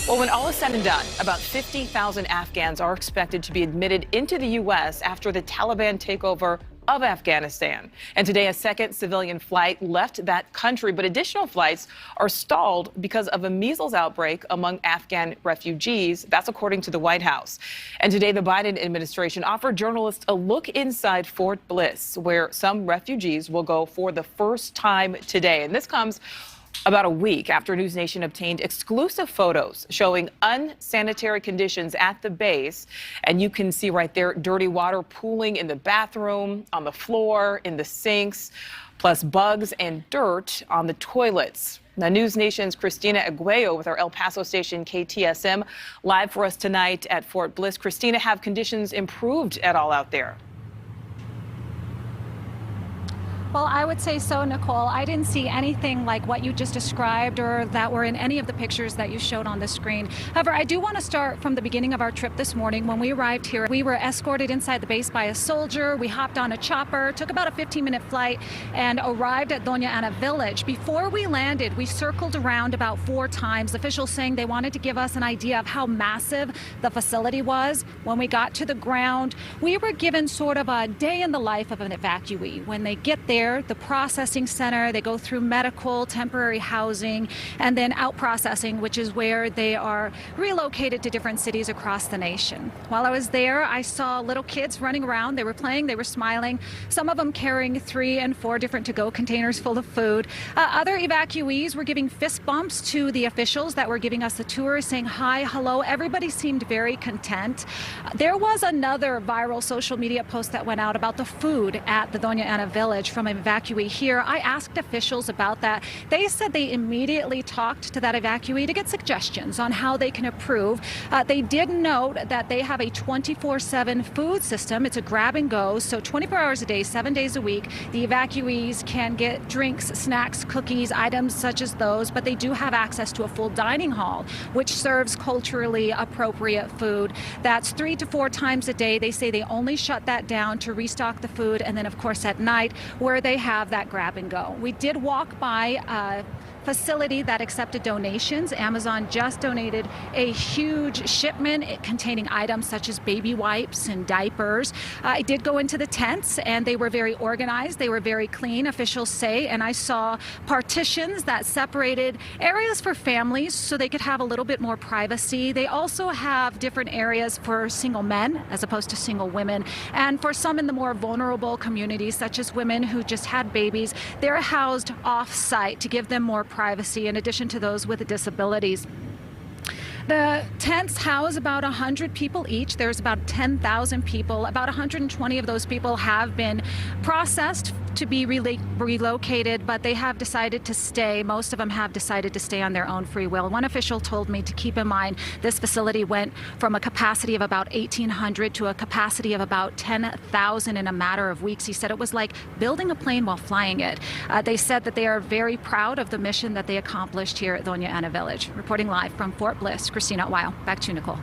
Well, when all is said and done, about 50,000 Afghans are expected to be admitted into the U.S. after the Taliban takeover of Afghanistan. And today, a second civilian flight left that country, but additional flights are stalled because of a measles outbreak among Afghan refugees. That's according to the White House. And today, the Biden administration offered journalists a look inside Fort Bliss, where some refugees will go for the first time today. And this comes about a week after News Nation obtained exclusive photos showing unsanitary conditions at the base. And you can see right there dirty water pooling in the bathroom, on the floor, in the sinks, plus bugs and dirt on the toilets. Now, News Nation's CHRISTINA AgUayyo with our El Paso station KTSM live for us tonight at Fort Bliss. Christina, have conditions improved at all out there? Well, I would say so, Nicole. I didn't see anything like what you just described or that were in any of the pictures that you showed on the screen. However, I do want to start from the beginning of our trip this morning. When we arrived here, we were escorted inside the base by a soldier. We hopped on a chopper, took about a 15-minute flight, and arrived at Doña Ana village. Before we landed, we circled around about 4 times, officials saying they wanted to give us an idea of how massive the facility was. When we got to the ground, we were given sort of a day in the life of an evacuee. When they get there, the processing center, they go through medical, temporary housing, and then out processing, which is where they are relocated to different cities across the nation. While I was there, I saw little kids running around. They were playing, they were smiling, some of them carrying 3 and 4 different to-go containers full of food. Other evacuees were giving fist bumps to the officials that were giving us the tour, saying hi, hello. Everybody seemed very content. There was another viral social media post that went out about the food at the Doña Ana village from an evacuee here. I asked officials about that. They said they immediately talked to that evacuee to get suggestions on how they can improve. They did note that they have a 24/7 food system. It's a grab and go, so 24 hours a day, 7 days a week. The evacuees can get drinks, snacks, cookies, items such as those, but they do have access to a full dining hall, which serves culturally appropriate food. That's 3 to 4 times a day. They say they only shut that down to restock the food, and then of course at night, where they have that grab and go. We did walk by a facility that accepted donations. Amazon just donated a huge shipment containing items such as baby wipes and diapers. I did go into the tents, and they were very organized. They were very clean, officials say, and I saw partitions that separated areas for families so they could have a little bit more privacy. They also have different areas for single men as opposed to single women, and for some in the more vulnerable communities, such as women who just had babies, they're housed off-site to give them more privacy in addition to those with disabilities. The tents house about 100 people each. There's about 10,000 people. About 120 of those people have been processed to be relocated, but they have decided to stay. Most of them have decided to stay on their own free will. One official told me to keep in mind this facility went from a capacity of about 1,800 to a capacity of about 10,000 in a matter of weeks. He said it was like building a plane while flying it. They said that they are very proud of the mission that they accomplished here at Doña Ana village. Reporting live from Fort Bliss, CHRISTINA AgUayyo. Back to you, Nicole.